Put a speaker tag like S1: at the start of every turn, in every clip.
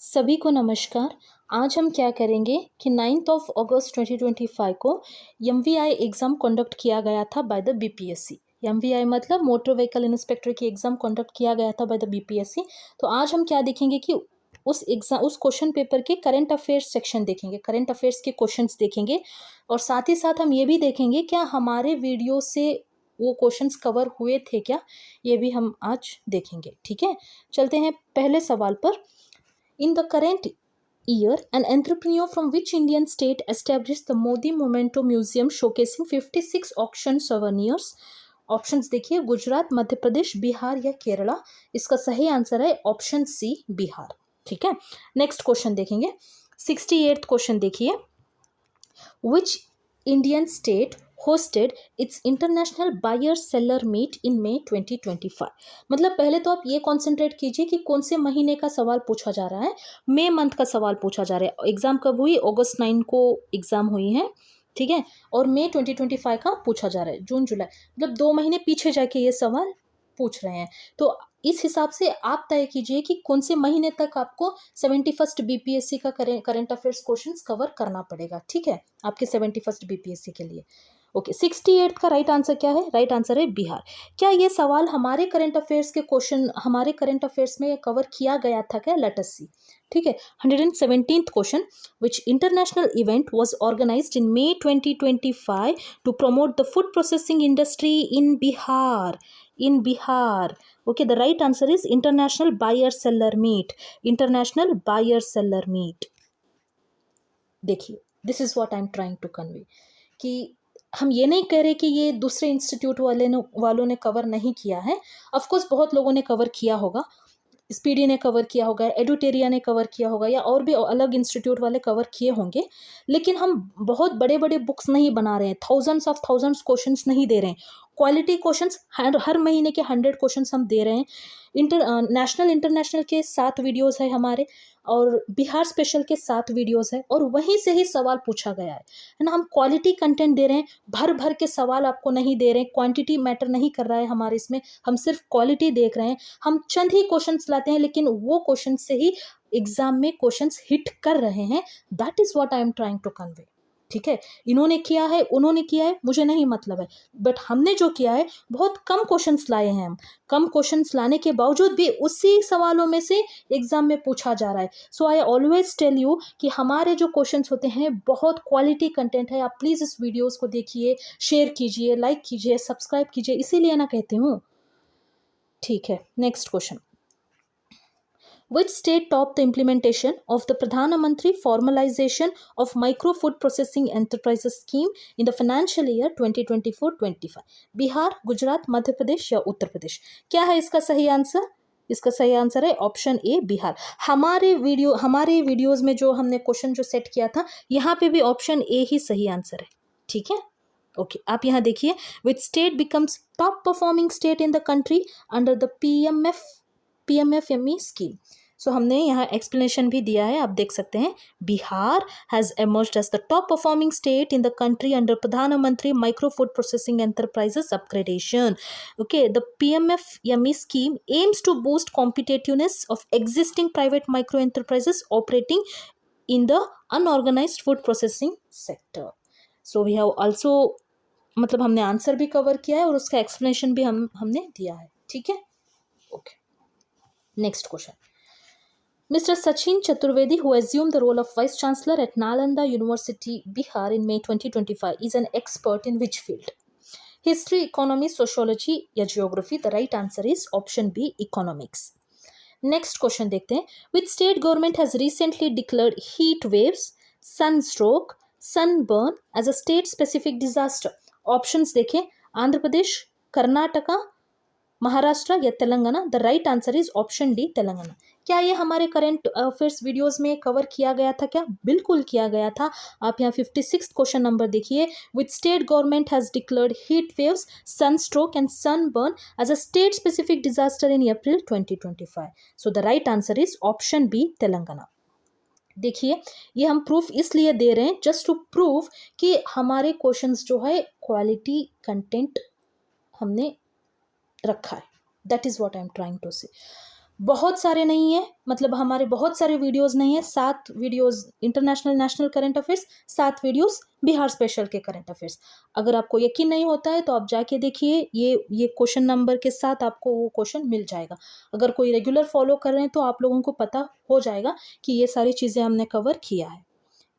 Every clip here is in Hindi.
S1: सभी को नमस्कार। आज हम क्या करेंगे कि 9th ऑफ अगस्त 2025 को एमवीआई एग्ज़ाम कंडक्ट किया गया था बाय द बीपीएससी। एमवीआई मतलब मोटर व्हीकल इंस्पेक्टर की एग्ज़ाम कंडक्ट किया गया था बाय द बीपीएससी। तो आज हम क्या देखेंगे कि उस क्वेश्चन पेपर के करंट अफेयर्स सेक्शन देखेंगे, करंट अफेयर्स के क्वेश्चंस देखेंगे और साथ ही साथ हम ये भी देखेंगे क्या हमारे वीडियो से वो क्वेश्चंस कवर हुए थे क्या, ये भी हम आज देखेंगे। ठीक है, चलते हैं पहले सवाल पर। In the current year, an entrepreneur from which Indian state established the Modi Memento Museum showcasing 56 auction souvenirs? Options देखिए, गुजरात, मध्य प्रदेश, बिहार या केरला। इसका सही आंसर है ऑप्शन सी, बिहार। ठीक है, नेक्स्ट क्वेश्चन देखेंगे। 68th क्वेश्चन देखिए, which Indian state hosted its international buyer seller meet in May 2025। मतलब पहले तो आप ये कॉन्सेंट्रेट कीजिए कि कौन से महीने का सवाल पूछा जा रहा है। मई मंथ का सवाल पूछा जा रहा है। एग्जाम कब हुई? अगस्त 9 को एग्जाम हुई है, ठीक है, और मई 2025 का पूछा जा रहा है, जून जुलाई, मतलब 2 महीने पीछे जाके ये सवाल पूछ रहे हैं। तो इस हिसाब से आप तय कीजिए कि कौन से महीने तक आपको 71st बीपीएससी का करंट अफेयर्स क्वेश्चंस कवर करना पड़ेगा। ठीक है, आपके 71st बीपीएससी के लिए। ओके, 68 का राइट आंसर क्या है? राइट आंसर है बिहार। क्या ये सवाल हमारे करंट अफेयर्स के क्वेश्चन हमारे करंट अफेयर्स में कवर किया गया था क्या? Let us see. ठीक है, 117th question, which international event was organized in May 2025 to promote the food processing industry in Bihar? In Bihar. Okay, the right answer is international buyer seller meet. International buyer seller meet. देखिए, this is what I am trying to convey कि हम ये नहीं कह रहे कि ये दूसरे इंस्टीट्यूट वालों ने कवर नहीं किया है। ऑफ कोर्स बहुत लोगों ने कवर किया होगा, स्पीडी ने कवर किया होगा, एडुटेरिया ने कवर किया होगा, या और भी अलग इंस्टीट्यूट वाले कवर किए होंगे। लेकिन हम बहुत बड़े बड़े बुक्स नहीं बना रहे हैं, थाउजेंड्स क्वेश्चंस नहीं दे रहे हैं। क्वालिटी क्वेश्चंस हर महीने के 100 क्वेश्चंस हम दे रहे हैं। नेशनल इंटरनेशनल के 7 वीडियोस है हमारे, और बिहार स्पेशल के 7 वीडियोस है, और वहीं से ही सवाल पूछा गया है ना। हम क्वालिटी कंटेंट दे रहे हैं, भर भर के सवाल आपको नहीं दे रहे हैं। क्वांटिटी मैटर नहीं कर रहा है हमारे इसमें, हम सिर्फ क्वालिटी देख रहे हैं। हम चंद ही क्वेश्चंस लाते हैं, लेकिन वो क्वेश्चन से ही एग्जाम में क्वेश्चंस हिट कर रहे हैं। That is what I am trying to convey. ठीक है, इन्होंने किया है, उन्होंने किया है, मुझे नहीं मतलब है, बट हमने जो किया है बहुत कम क्वेश्चंस लाए हैं। हम कम क्वेश्चंस लाने के बावजूद भी उसी सवालों में से एग्जाम में पूछा जा रहा है। सो आई ऑलवेज टेल यू कि हमारे जो क्वेश्चंस होते हैं बहुत क्वालिटी कंटेंट है। आप प्लीज़ इस वीडियोस को देखिए, शेयर कीजिए, लाइक कीजिए, सब्सक्राइब कीजिए, इसीलिए ना कहती हूँ। ठीक है, next question, which state topped the implementation of the Pradhan Mantri Formalization of Micro Food Processing Enterprises Scheme in the financial year 2024-25? Bihar, Gujarat, Madhya Pradesh या उत्तर प्रदेश? क्या है इसका सही आंसर? इसका सही आंसर है ऑप्शन ए, बिहार। हमारे वीडियोस में जो हमने क्वेश्चन जो सेट किया था, यहाँ पे भी ऑप्शन ए ही सही आंसर है। ठीक है, ओके, आप यहाँ देखिए, which state becomes top performing state in the country under the PMFME scheme. So हमने यहाँ एक्सप्लेनेशन भी दिया है, आप देख सकते हैं। Bihar has emerged as the top performing state in the country under Pradhan Mantri Micro Food Processing Enterprises Upgradation. Okay, the PMFME scheme aims to boost competitiveness of existing private micro enterprises operating in the unorganized food processing sector. So we have also, मतलब हमने आंसर भी कवर किया है और उसका एक्सप्लेनेशन भी हमने दिया है। ठीक है, okay, next question, Mr. Sachin Chaturvedi, who assumed the role of Vice Chancellor at Nalanda University, Bihar in May 2025, is an expert in which field? History, economy, sociology या geography? The right answer is option B, economics. Next question देखते हैं, which state government has recently declared heat waves, sunstroke, sunburn as a state specific disaster? Options देखें, आंध्र प्रदेश, कर्नाटका, महाराष्ट्र या Telangana? The right answer is option D, Telangana. क्या ये हमारे करंट अफेयर्स वीडियोस में कवर किया गया था क्या? बिल्कुल किया गया था। आप यहाँ 56 क्वेश्चन नंबर देखिए, which state government has declared heat waves, sunstroke and sunburn as a state specific disaster in April 2025। So the right answer is option B, Telangana. देखिए, ये हम प्रूफ इसलिए दे रहे हैं, जस्ट टू प्रूव कि हमारे क्वेश्चंस जो है क्वालिटी कंटेंट हमने रखा है। That is what I am trying to say. बहुत सारे नहीं है, मतलब हमारे बहुत सारे वीडियोस नहीं है, 7 videos international national current affairs, 7 videos Bihar special के करंट अफेयर्स। अगर आपको यकीन नहीं होता है तो आप जाके देखिए, ये क्वेश्चन नंबर के साथ आपको वो क्वेश्चन मिल जाएगा। अगर कोई रेगुलर फॉलो कर रहे हैं तो आप लोगों को पता हो जाएगा कि ये सारी चीज़ें हमने कवर किया है।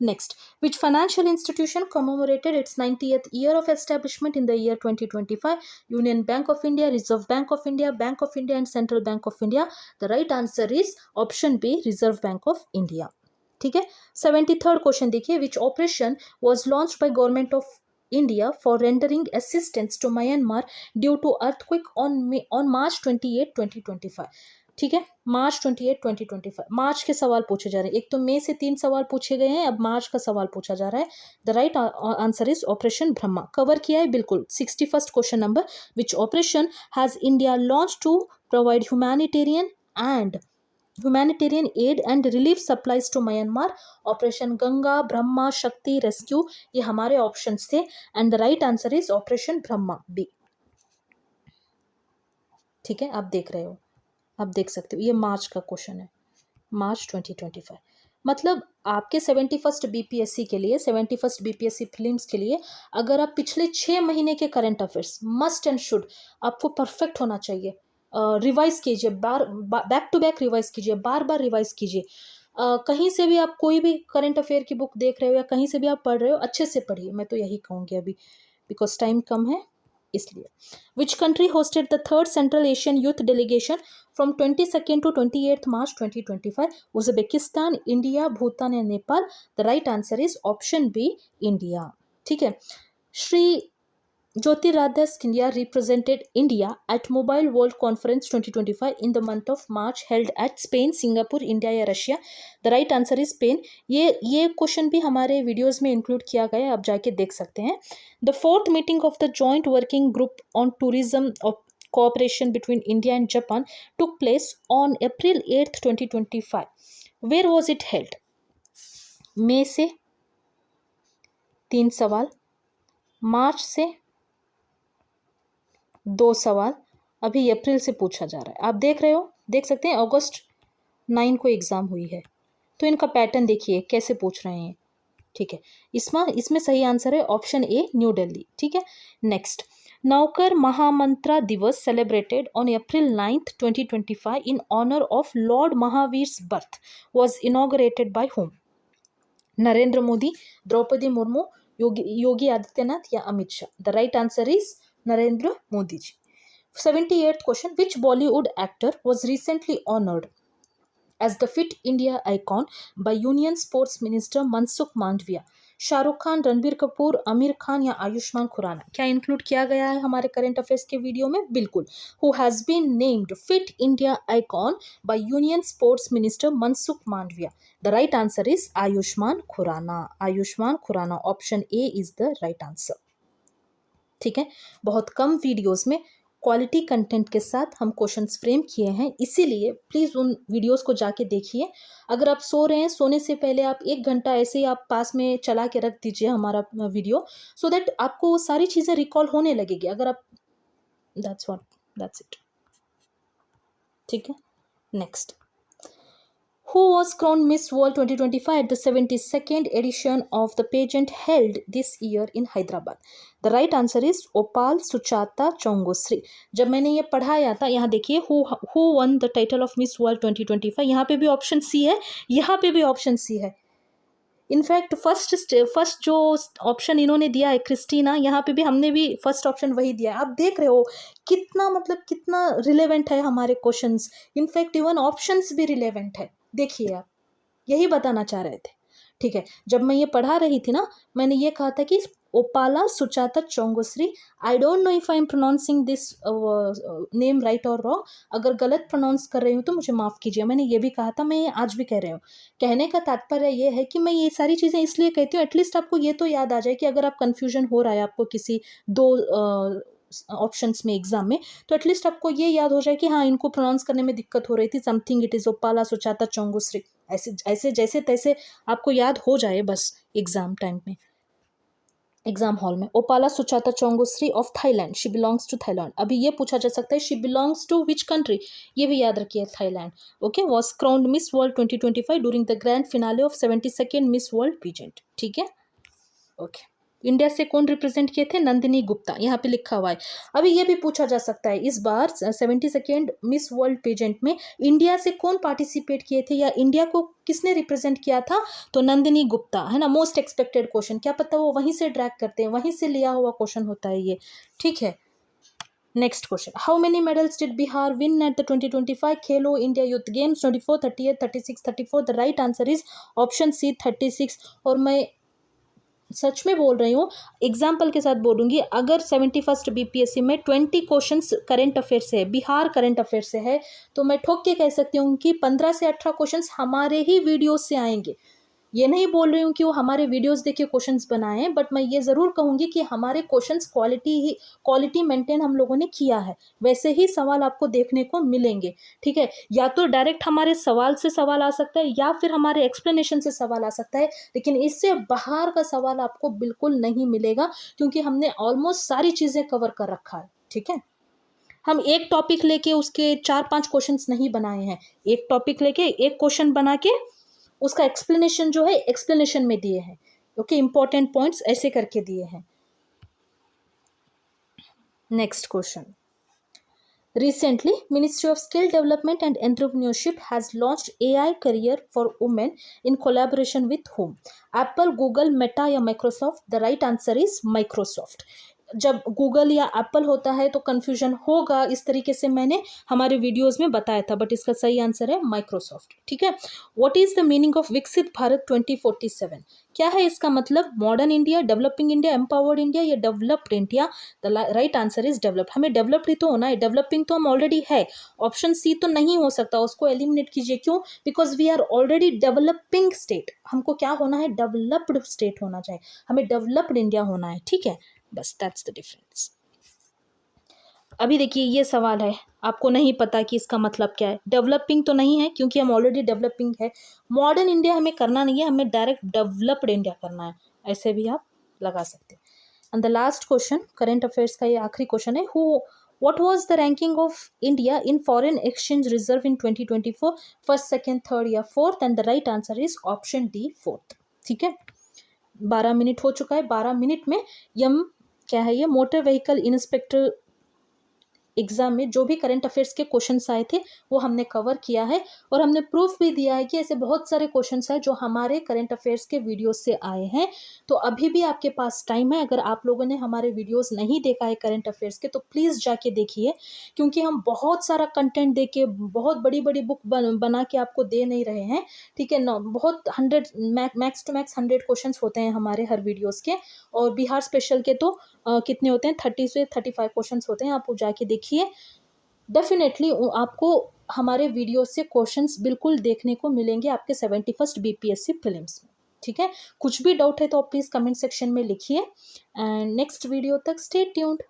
S1: Next, which financial institution commemorated its 90th year of establishment in the year 2025? Union Bank of India, Reserve Bank of India, Bank of India, and Central Bank of India. The right answer is option B, Reserve Bank of India. ठीक है। 73rd क्वेश्चन देखिए, which operation was launched by government of India for rendering assistance to Myanmar due to earthquake on March 28, 2025? ठीक है, मार्च 28, 2025। मार्च के सवाल पूछे जा रहे हैं, एक तो मई से 3 सवाल पूछे गए हैं, अब मार्च का सवाल पूछा जा रहा है। The right answer is operation Brahma. Cover किया है बिल्कुल। 61st question number, which operation has India launch to provide humanitarian aid and relief supplies to Myanmar? Operation Ganga, Brahma, Shakti, rescue, ये हमारे ऑप्शंस थे, and the right answer is operation Brahma, B. ठीक है, आप देख रहे हो, आप देख सकते हो, ये मार्च का क्वेश्चन है, मार्च 2025। मतलब आपके 71st बीपीएससी के लिए, 71st बीपीएससी फिल्म्स के लिए, अगर आप पिछले 6 महीने के current affairs must and should आपको परफेक्ट होना चाहिए। रिवाइज कीजिए, बैक टू बैक रिवाइज कीजिए, बार बार रिवाइज कीजिए। कहीं से भी आप कोई भी करंट अफेयर की बुक देख रहे हो या कहीं से भी आप पढ़ रहे हो, अच्छे से पढ़िए, मैं तो यही कहूँगी अभी, बिकॉज टाइम कम है इसलिए। Which country hosted the 3rd central Asian youth delegation from 22nd to 28th March 2025? Uzbekistan, India, Bhutan या Nepal? The right answer is option B, India. ठीक है। Shri Jyotiraditya Scindia represented India at Mobile World Conference 2025 in the month of March held at Spain, Singapore, India या Russia? The right answer is Spain. ये क्वेश्चन भी हमारे वीडियोस में इंक्लूड किया गया है, आप जाके देख सकते हैं। The 4th meeting of the Joint Working Group on Tourism of Cooperation between India and Japan took place on April 8th, 2025. Where was it held? मई से 3 सवाल, मार्च से 2 सवाल, अभी अप्रैल से पूछा जा रहा है। आप देख रहे हो, देख सकते हैं, अगस्त 9 को एग्ज़ाम हुई है, तो इनका पैटर्न देखिए कैसे पूछ रहे हैं। ठीक है, इसमें सही आंसर है ऑप्शन ए, न्यू दिल्ली। ठीक है। Next, Navkar Mahamantra Divas celebrated on April 9th, 2025 in honour of Lord Mahavir's birth was inaugurated by whom? Narendra Modi, Droupadi Murmu, Yogi Adityanath या Amit Shah? The right answer is Narendra Modi ji. 78th question, which Bollywood actor was recently honoured as the Fit India icon by Union Sports Minister Mansukh Mandviya? Shahrukh Khan, Ranbir Kapoor, Aamir Khan या आयुष्मान खुराना? क्या इंक्लूड किया गया है हमारे करंट अफेयर्स के वीडियो में? बिल्कुल। Who has been named fit India icon by union sports minister Mansukh Mandaviya? The right answer is Ayushmann Khurrana. Ayushmann Khurrana, option A is the right answer. ठीक है, बहुत कम वीडियोस में क्वालिटी कंटेंट के साथ हम क्वेश्चंस फ्रेम किए हैं, इसीलिए प्लीज़ उन वीडियोस को जाके देखिए। अगर आप सो रहे हैं, सोने से पहले आप 1 घंटा ऐसे ही आप पास में चला के रख दीजिए हमारा वीडियो, सो दैट आपको वो सारी चीज़ें रिकॉल होने लगेगी। अगर आप दैट्स इट। ठीक है। Next, who was crowned Miss World 2025 at the 72nd edition of the pageant held this year in Hyderabad? The right answer is Opal Suchata Chongosri. जब मैंने ये पढ़ाया था, यहाँ देखिए, who won the title of Miss World 2025, यहाँ पे भी ऑप्शन सी है, यहाँ पे भी ऑप्शन सी है। इनफैक्ट फर्स्ट जो ऑप्शन इन्होंने दिया है क्रिस्टीना, यहाँ पे भी हमने भी फर्स्ट ऑप्शन वही दिया है। आप देख रहे हो कितना, मतलब कितना रिलेवेंट है हमारे क्वेश्चंस। इनफैक्ट इवन ऑप्शंस भी रिलेवेंट है, देखिए आप, यही बताना चाह रहे थे। ठीक है, जब मैं ये पढ़ा रही थी ना, मैंने ये कहा था कि Opal Suchata Chuangsri. I don't know if I am pronouncing this name right और रॉन्ग, अगर गलत प्रोनाउंस कर रही हूँ तो मुझे माफ़ कीजिए। मैंने ये भी कहा था, मैं ये आज भी कह रही हूँ। कहने का तात्पर्य ये है कि मैं ये सारी चीज़ें इसलिए कहती हूँ, एटलीस्ट आपको ये तो याद आ जाए कि अगर आप कन्फ्यूजन हो रहा है आपको किसी 2 ऑप्शंस में एग्जाम में, तो एटलीस्ट आपको ये याद हो जाए कि हाँ, इनको प्रोनाउंस करने में दिक्कत हो रही थी, something it is Opal Suchata Chuangsri, ऐसे ऐसे जैसे तैसे आपको याद हो जाए बस एग्जाम टाइम में। एग्जाम हॉल में। Opal Suchata Chuangsri of Thailand, she belongs to Thailand. अभी ये पूछा जा सकता है she belongs to which country, ये भी याद रखिए Thailand. Okay, was crowned Miss World 2025 during the grand finale of 72nd Miss World pageant. ठीक है, ओके। इंडिया से कौन रिप्रेजेंट किए थे, नंदिनी गुप्ता, यहाँ पे लिखा हुआ है। अभी ये भी पूछा जा सकता है इस बार 72nd मिस वर्ल्ड पेजेंट में इंडिया से कौन पार्टिसिपेट किए थे या इंडिया को किसने रिप्रेजेंट किया था, तो नंदिनी गुप्ता, है ना। मोस्ट एक्सपेक्टेड क्वेश्चन, क्या पता वो वहीं से ड्रैग करते हैं, वहीं से लिया हुआ क्वेश्चन होता है ये। ठीक है, next question, how many medals did Bihar win at the 2025 Khelo India youth games, 24, 38, 36, 34। The right answer is option C 36। और मैं सच में बोल रही हूँ, एग्जाम्पल के साथ बोलूँगी, अगर 71st बीपीएससी में 20 क्वेश्चंस करंट अफेयर से है, बिहार करंट अफेयर से है, तो मैं ठोक के कह सकती हूँ कि 15 से 18 क्वेश्चंस हमारे ही वीडियोस से आएंगे। ये नहीं बोल रही हूँ कि वो हमारे वीडियोस देख के क्वेश्चंस बनाए हैं, बट मैं ये ज़रूर कहूँगी कि हमारे क्वेश्चंस क्वालिटी मेंटेन हम लोगों ने किया है, वैसे ही सवाल आपको देखने को मिलेंगे। ठीक है, या तो डायरेक्ट हमारे सवाल से सवाल आ सकता है या फिर हमारे एक्सप्लेनेशन से सवाल आ सकता है, लेकिन इससे बाहर का सवाल आपको बिल्कुल नहीं मिलेगा, क्योंकि हमने ऑलमोस्ट सारी चीज़ें कवर कर रखा है। ठीक है, हम एक टॉपिक लेके उसके 4-5 क्वेश्चंस नहीं बनाए हैं, एक टॉपिक लेके एक क्वेश्चन बना के उसका एक्सप्लेनेशन जो है एक्सप्लेनेशन में दिए हैं। ओके, इंपॉर्टेंट पॉइंट्स ऐसे करके दिए हैं। Next question, recently Ministry of Skill Development and Entrepreneurship has launched AI career for women in collaboration with whom, Apple, Google, Meta या Microsoft? The right answer is Microsoft। जब गूगल या एप्पल होता है तो कंफ्यूजन होगा, इस तरीके से मैंने हमारे वीडियोस में बताया था, बट इसका सही आंसर है माइक्रोसॉफ्ट। ठीक है, what is the meaning of Viksit Bharat 2047? क्या है इसका मतलब, modern India, developing India, empowered India या developed India? The right answer is developed. हमें डेवलप्ड ही तो होना है, डेवलपिंग तो हम ऑलरेडी है। ऑप्शन सी तो नहीं हो सकता, उसको एलिमिनेट कीजिए। क्यों? Because we are already developing state. हमको क्या होना है, डेवलप्ड स्टेट होना चाहिए, हमें डेवलप्ड इंडिया होना है। ठीक है, बस दैट्स द डिफरेंस। अभी देखिए ये सवाल है, आपको नहीं पता कि इसका मतलब क्या है। डेवलपिंग तो नहीं है क्योंकि हम ऑलरेडी डेवलपिंग है। मॉडर्न इंडिया हमें करना नहीं है, हमें डायरेक्ट डेवलप्ड इंडिया करना है, ऐसे भी आप लगा सकते हैं। And the last question, current affairs का ये आखिरी क्वेश्चन है, what was the ranking of India in foreign exchange reserve in 2024? First, second, third या fourth? And the right answer is option D, fourth. ठीक है, 12 मिनट हो चुका है। 12 मिनट में यम क्या है, ये मोटर व्हीकल इंस्पेक्टर एग्जाम में जो भी करंट अफेयर्स के क्वेश्चंस आए थे वो हमने कवर किया है, और हमने प्रूफ भी दिया है कि ऐसे बहुत सारे क्वेश्चंस हैं जो हमारे करंट अफेयर्स के वीडियोस से आए हैं। तो अभी भी आपके पास टाइम है, अगर आप लोगों ने हमारे वीडियोस नहीं देखा है करंट अफेयर्स के, तो प्लीज़ जाके देखिए, क्योंकि हम बहुत सारा कंटेंट दे के, बहुत बड़ी बड़ी बुक बना के आपको दे नहीं रहे हैं। ठीक है ना, बहुत 100 मैक्स टू मैक्स 100 क्वेश्चन होते हैं हमारे हर वीडियोज़ के, और बिहार स्पेशल के तो कितने होते हैं, 30 से 35 क्वेश्चंस होते हैं। आप वो जाके देखिए, डेफिनेटली आपको हमारे वीडियो से क्वेश्चंस बिल्कुल देखने को मिलेंगे आपके 71st बीपीएससी प्रीलिम्स में। ठीक है, कुछ भी डाउट है तो आप प्लीज़ कमेंट सेक्शन में लिखिए, एंड नेक्स्ट वीडियो तक स्टे ट्यून्ड।